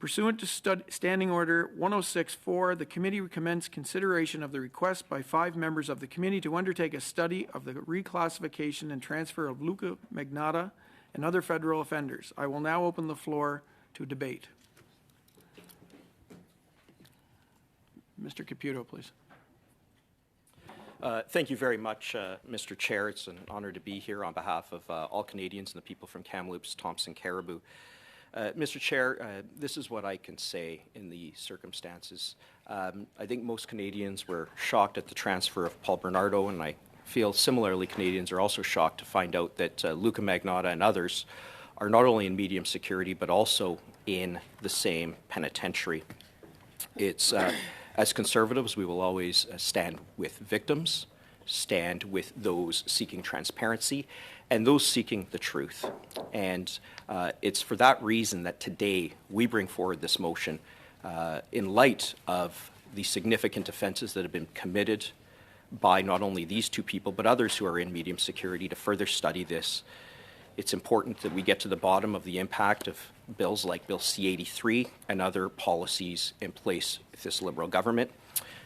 Pursuant to Standing Order 106-4, the committee recommends consideration of the request by 5 members of the committee to undertake a study of the reclassification and transfer of Luca Magnotta and other federal offenders. I will now open the floor to debate. Mr. Caputo, please. Thank you very much, Mr. Chair. It's an honor to be here on behalf of all Canadians and the people from Kamloops, Thompson, Caribou. Mr. Chair, this is what I can say in the circumstances. I think most Canadians were shocked at the transfer of Paul Bernardo, and I feel similarly Canadians are also shocked to find out that Luca Magnotta and others are not only in medium security but also in the same penitentiary. It's as Conservatives, we will always stand with victims, stand with those seeking transparency, and those seeking the truth. And it's for that reason that today we bring forward this motion in light of the significant offences that have been committed by not only these 2 people, but others who are in medium security to further study this. It's important that we get to the bottom of the impact of bills like Bill C-83 and other policies in place with this Liberal government.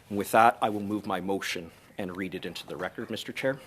And with that, I will move my motion and read it into the record, Mr. Chair.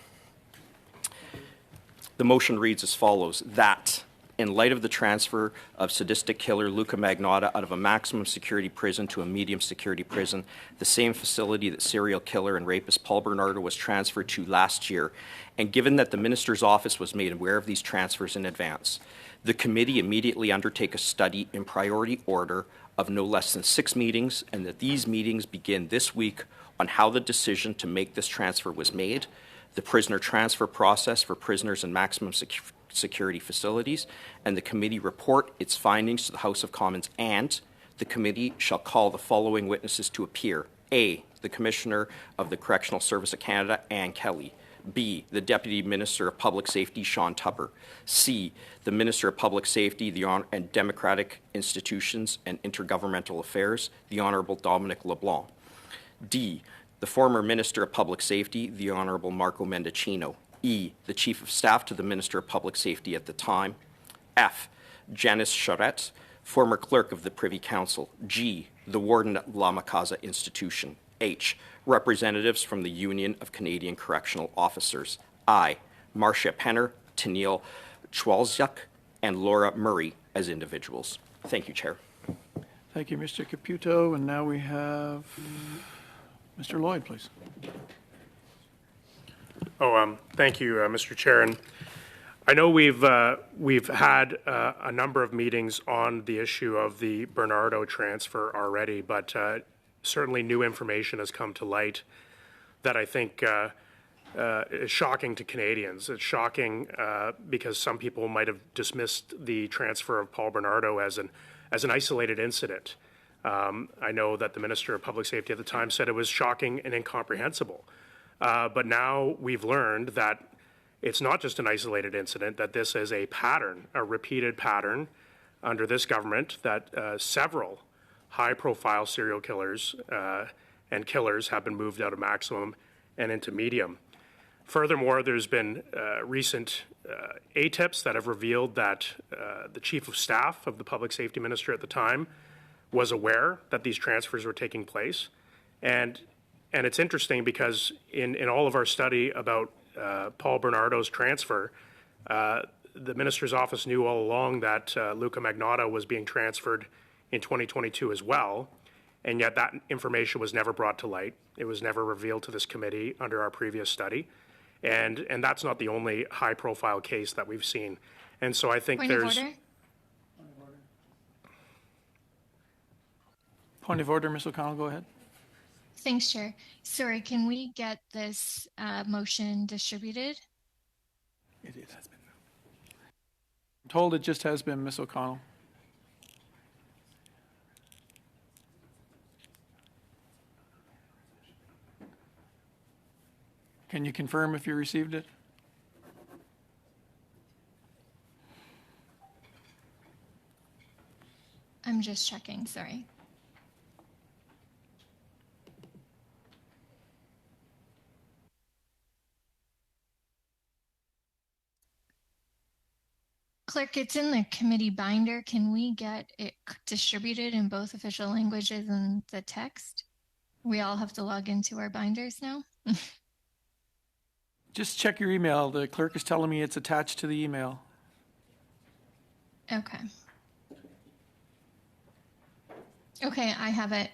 The motion reads as follows: that, in light of the transfer of sadistic killer Luca Magnotta out of a maximum security prison to a medium security prison, the same facility that serial killer and rapist Paul Bernardo was transferred to last year, and given that the Minister's office was made aware of these transfers in advance, the committee immediately undertake a study in priority order of no less than 6 meetings, and that these meetings begin this week on how the decision to make this transfer was made, the prisoner transfer process for prisoners in maximum security facilities, and the committee report its findings to the House of Commons, and the committee shall call the following witnesses to appear: A, the Commissioner of the Correctional Service of Canada, Anne Kelly; B, the Deputy Minister of Public Safety, Sean Tupper; C, the Minister of Public Safety and Democratic Institutions and Intergovernmental Affairs, the Honourable Dominic LeBlanc; D, the former Minister of Public Safety, the Honourable Marco Mendicino; E, the Chief of Staff to the Minister of Public Safety at the time; F, Janice Charette, former Clerk of the Privy Council; G, the Warden at Lama Casa Institution; H, representatives from the Union of Canadian Correctional Officers; I, Marcia Penner, Tennille Chwalziak, and Laura Murray as individuals. Thank you, Chair. Thank you, Mr. Caputo. And now we have Mr. Lloyd, please. Thank you, Mr. Chair. And I know we've had a number of meetings on the issue of the Bernardo transfer already, but certainly new information has come to light that I think is shocking to Canadians. It's shocking because some people might have dismissed the transfer of Paul Bernardo as an isolated incident. I know that the Minister of Public Safety at the time said it was shocking and incomprehensible. But now we've learned that it's not just an isolated incident, that this is a pattern, a repeated pattern under this government, that several high-profile serial killers and killers have been moved out of maximum and into medium. Furthermore, there's been recent ATIPs that have revealed that the Chief of Staff of the Public Safety Minister at the time was aware that these transfers were taking place. And it's interesting because in all of our study about Paul Bernardo's transfer, the minister's office knew all along that Luca Magnotta was being transferred in 2022 as well, and yet that information was never brought to light. It was never revealed to this committee under our previous study, and that's not the only high-profile case that we've seen. And so I think there's... Point of order, Ms. O'Connell, go ahead. Thanks, Chair. Sorry, can we get this motion distributed? It has been. I'm told it just has been, Ms. O'Connell. Can you confirm if you received it? I'm just checking, sorry. Clerk, it's in the committee binder. Can we get it distributed in both official languages and the text? We all have to log into our binders now. Just check your email. The clerk is telling me it's attached to the email. Okay. Okay, I have it.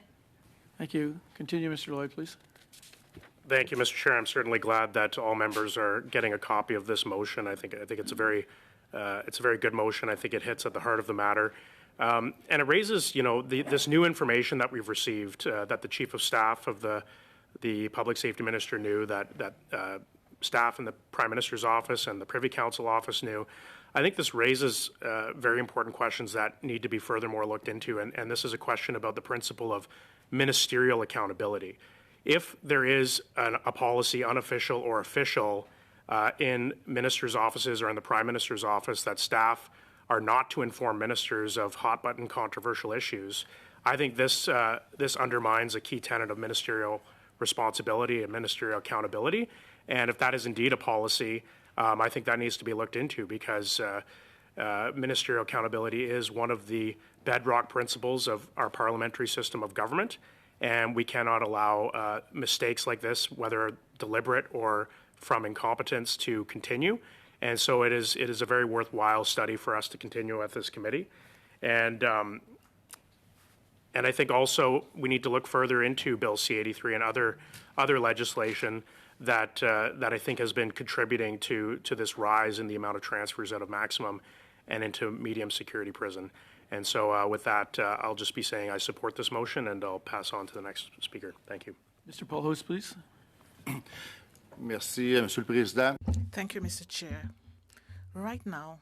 Thank you. Continue, Mr. Lloyd, please. Thank you, Mr. Chair. I'm certainly glad that all members are getting a copy of this motion. I think it's a very good motion. I think it hits at the heart of the matter, and it raises, this new information that we've received, that the Chief of Staff of the Public Safety Minister knew, that staff in the Prime Minister's office and the Privy Council office knew. I think this raises very important questions that need to be furthermore looked into, and this is a question about the principle of ministerial accountability. If there is a policy, unofficial or official, in ministers' offices or in the Prime Minister's office that staff are not to inform ministers of hot-button controversial issues, I think this undermines a key tenet of ministerial responsibility and ministerial accountability. And if that is indeed a policy, I think that needs to be looked into, because ministerial accountability is one of the bedrock principles of our parliamentary system of government. And we cannot allow mistakes like this, whether deliberate or from incompetence, to continue. And so it is a very worthwhile study for us to continue at this committee. And I think also we need to look further into Bill C-83 and other legislation that I think has been contributing to this rise in the amount of transfers out of maximum and into medium security prison. And so with that, I'll just be saying I support this motion, and I'll pass on to the next speaker. Thank you. Mr. Paul Host, please. Merci, Monsieur le Président. Thank you, Mr. Chair. Right now,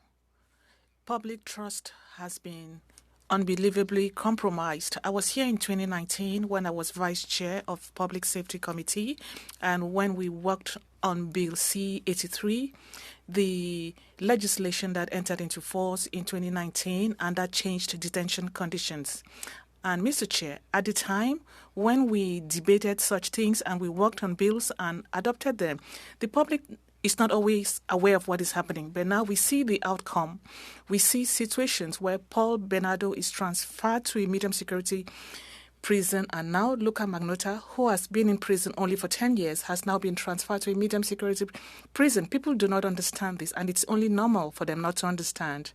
public trust has been unbelievably compromised. I was here in 2019 when I was Vice Chair of Public Safety Committee, and when we worked on Bill C-83, the legislation that entered into force in 2019, and that changed detention conditions. And Mr. Chair, at the time when we debated such things and we worked on bills and adopted them, the public is not always aware of what is happening. But now we see the outcome. We see situations where Paul Bernardo is transferred to a medium security prison, and now Luca Magnotta, who has been in prison only for 10 years, has now been transferred to a medium security prison. People do not understand this, and it's only normal for them not to understand.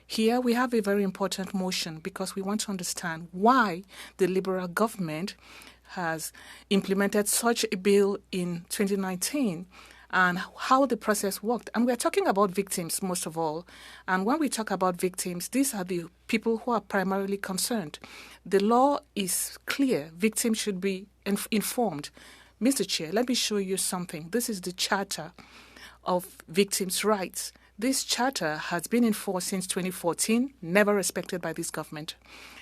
Here we have a very important motion because we want to understand why the Liberal government has implemented such a bill in 2019 and how the process worked. And we're talking about victims most of all. And when we talk about victims, these are the people who are primarily concerned. The law is clear. Victims should be informed. Mr. Chair, let me show you something. This is the Charter of Victims' Rights. This charter has been in force since 2014, never respected by this government.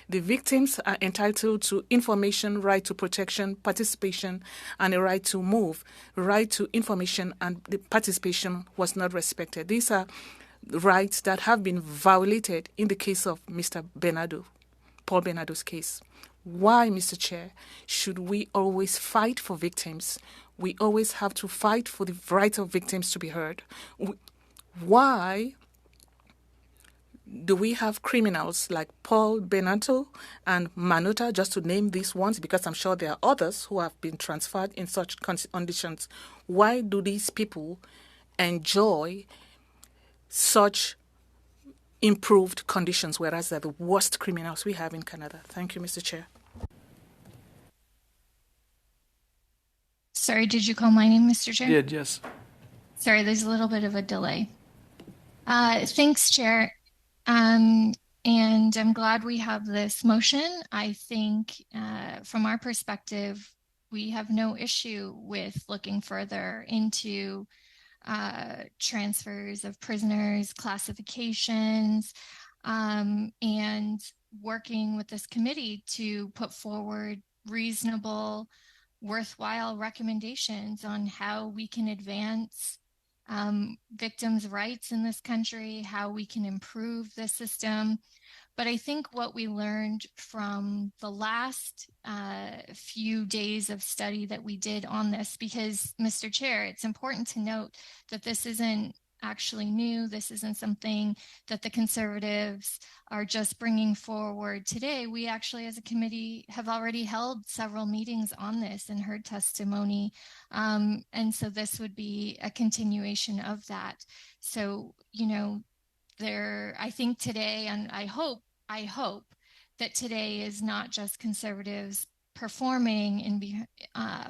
The victims are entitled to information, right to protection, participation, and a right to move. Right to information and the participation was not respected. These are rights that have been violated in the case of Mr. Bernardo, Paul Bernardo's case. Why, Mr. Chair, should we always fight for victims? We always have to fight for the right of victims to be heard. Why do we have criminals like Paul Bernardo and Magnotta, just to name these ones, because I'm sure there are others who have been transferred in such conditions? Why do these people enjoy such improved conditions, whereas they're the worst criminals we have in Canada? Thank you, Mr. Chair. Sorry, did you call my name, Mr. Chair? I did, yes. Sorry, there's a little bit of a delay. Thanks, Chair. And I'm glad we have this motion. I think from our perspective, we have no issue with looking further into transfers of prisoners, classifications, and working with this committee to put forward reasonable, worthwhile recommendations on how we can advance victims' rights in this country, how we can improve the system. But I think what we learned from the last few days of study that we did on this, because, Mr. Chair, it's important to note that this isn't actually new. This isn't something that the Conservatives are just bringing forward today. We actually, as a committee, have already held several meetings on this and heard testimony. And so this would be a continuation of that. So, you know, I think today, and I hope that today is not just Conservatives performing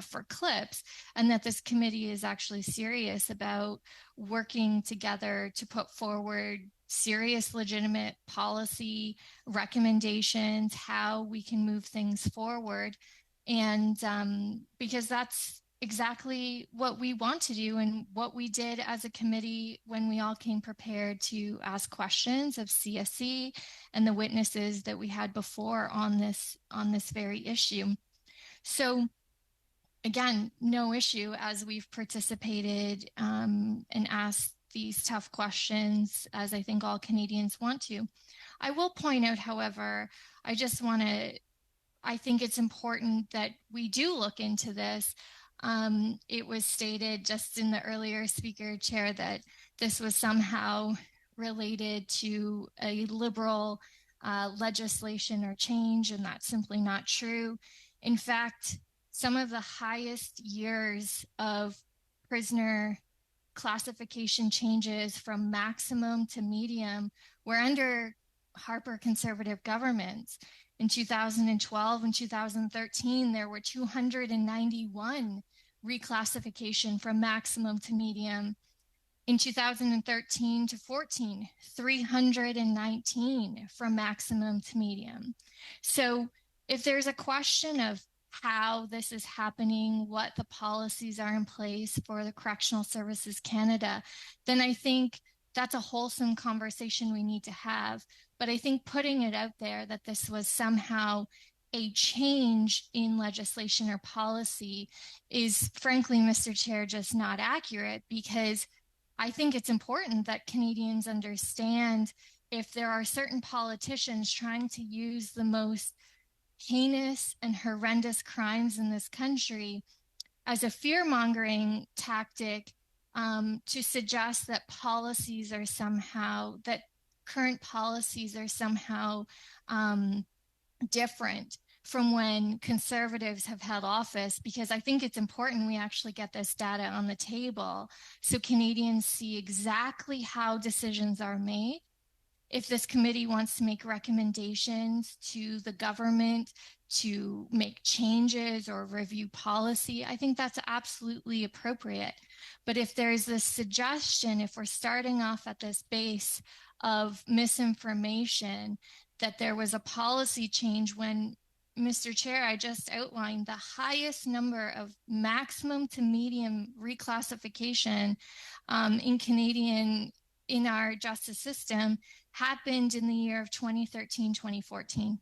for clips, and that this committee is actually serious about working together to put forward serious, legitimate policy recommendations, how we can move things forward. And because that's exactly what we want to do and what we did as a committee when we all came prepared to ask questions of CSC and the witnesses that we had before on this very issue. So again, no issue as we've participated and asked these tough questions, as I think all Canadians want to. I will point out, however, I think it's important that we do look into this. It was stated just in the earlier speaker, Chair, that this was somehow related to a Liberal legislation or change, and that's simply not true. In fact, some of the highest years of prisoner classification changes from maximum to medium were under Harper Conservative governments. In 2012 and 2013, there were 291 reclassification from maximum to medium. In 2013 to 14, 319 from maximum to medium. So if there's a question of how this is happening, what the policies are in place for the Correctional Services Canada, then I think that's a wholesome conversation we need to have. But I think putting it out there that this was somehow a change in legislation or policy is, frankly, Mr. Chair, just not accurate, because I think it's important that Canadians understand if there are certain politicians trying to use the most heinous and horrendous crimes in this country as a fear-mongering tactic, to suggest that current policies are somehow different from when Conservatives have held office, because I think it's important we actually get this data on the table so Canadians see exactly how decisions are made. If this committee wants to make recommendations to the government to make changes or review policy, I think that's absolutely appropriate. But if there's this suggestion, if we're starting off at this base of misinformation, that there was a policy change when, Mr. Chair, I just outlined the highest number of maximum to medium reclassification in our justice system happened in the year of 2013-2014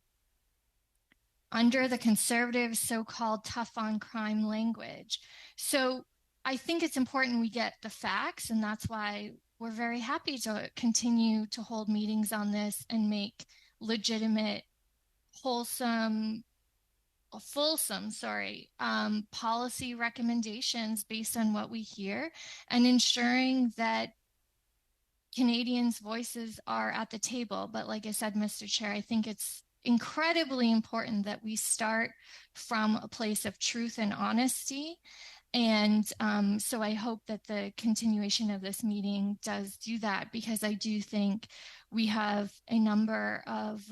under the Conservative so-called tough on crime language. So I think it's important we get the facts, and that's why we're very happy to continue to hold meetings on this and make legitimate, fulsome policy recommendations based on what we hear, and ensuring that Canadians' voices are at the table. But like I said, Mr. Chair, I think it's incredibly important that we start from a place of truth and honesty. And so I hope that the continuation of this meeting does do that, because I do think we have a number of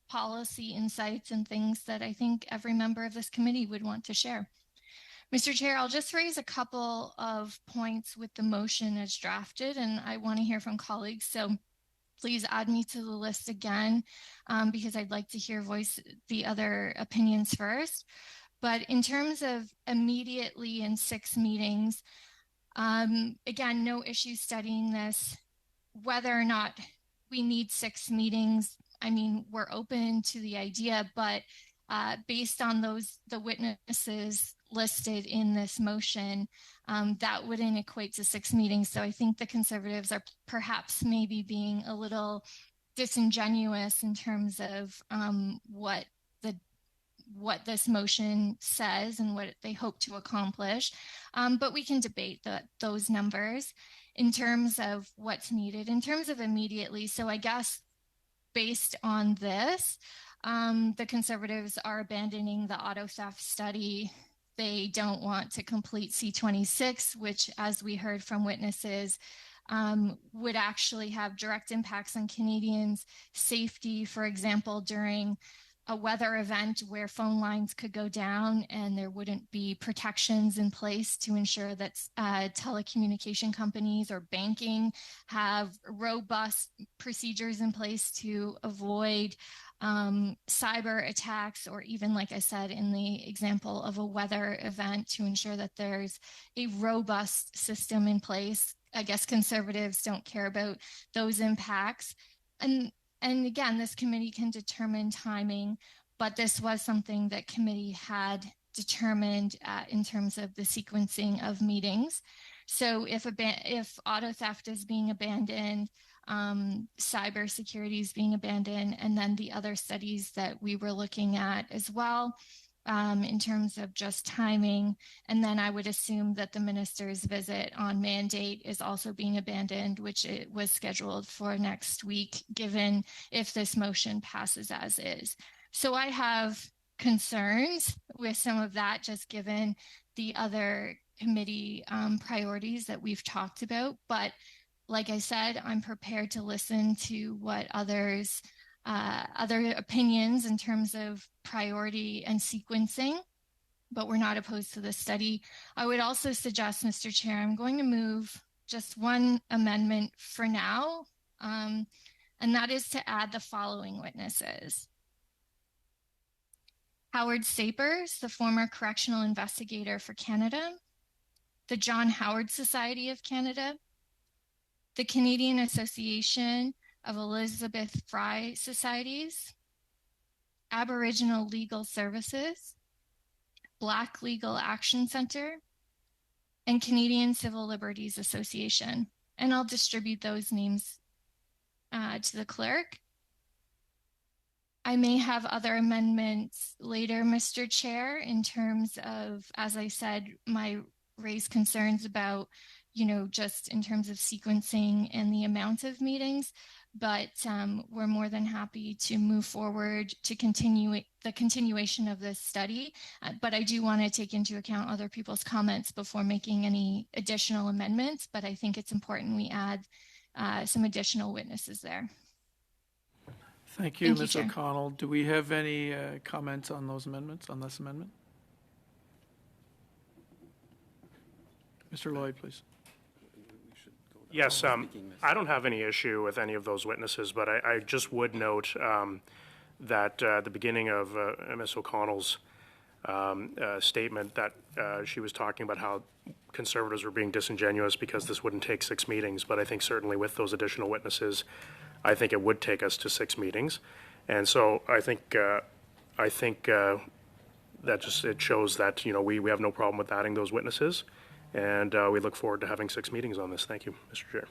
policy insights and things that I think every member of this committee would want to share. Mr. Chair, I'll just raise a couple of points with the motion as drafted, and I want to hear from colleagues. So please add me to the list again, because I'd like to voice the other opinions first. But in terms of immediately in 6 meetings, again, no issue studying this. Whether or not we need 6 meetings, I mean, we're open to the idea, but based on the witnesses listed in this motion, that wouldn't equate to 6 meetings. So I think the Conservatives are perhaps maybe being a little disingenuous in terms of what what this motion says and what they hope to accomplish. But we can debate those numbers in terms of what's needed, in terms of immediately. So I guess based on this, the Conservatives are abandoning the auto theft study. They don't want to complete C26, which, as we heard from witnesses, would actually have direct impacts on Canadians' safety, for example, during a weather event where phone lines could go down and there wouldn't be protections in place to ensure that telecommunication companies or banking have robust procedures in place to avoid cyber attacks, or even, like I said, in the example of a weather event, to ensure that there's a robust system in place. I guess Conservatives don't care about those impacts. And again, this committee can determine timing, but this was something that committee had determined in terms of the sequencing of meetings. So if auto theft is being abandoned, cybersecurity is being abandoned, and then the other studies that we were looking at as well, in terms of just timing. And then I would assume that the minister's visit on mandate is also being abandoned, which it was scheduled for next week, given if this motion passes as is. So I have concerns with some of that, just given the other committee priorities that we've talked about. But like I said, I'm prepared to listen to what other opinions in terms of priority and sequencing, but we're not opposed to this study. I would also suggest, Mr. Chair, I'm going to move just one amendment for now, and that is to add the following witnesses. Howard Sapers, the former correctional investigator for Canada, the John Howard Society of Canada, the Canadian Association of Elizabeth Fry Societies, Aboriginal Legal Services, Black Legal Action Center, and Canadian Civil Liberties Association. And I'll distribute those names to the clerk. I may have other amendments later, Mr. Chair, in terms of, as I said, my raised concerns about, just in terms of sequencing and the amount of meetings. But we're more than happy to move forward to continue the continuation of this study. But I do want to take into account other people's comments before making any additional amendments. But I think it's important we add some additional witnesses there. Thank you, Ms. Chair. O'Connell. Do we have any comments on those amendments, on this amendment? Mr. Lloyd, please. Yes, I don't have any issue with any of those witnesses, but I just would note that at the beginning of Ms. O'Connell's statement that she was talking about how Conservatives were being disingenuous because this wouldn't take 6 meetings, but I think certainly with those additional witnesses, I think it would take us to 6 meetings. And so I think that just, it shows that, we have no problem with adding those witnesses. And we look forward to having 6 meetings on this. Thank you, Mr. Chair.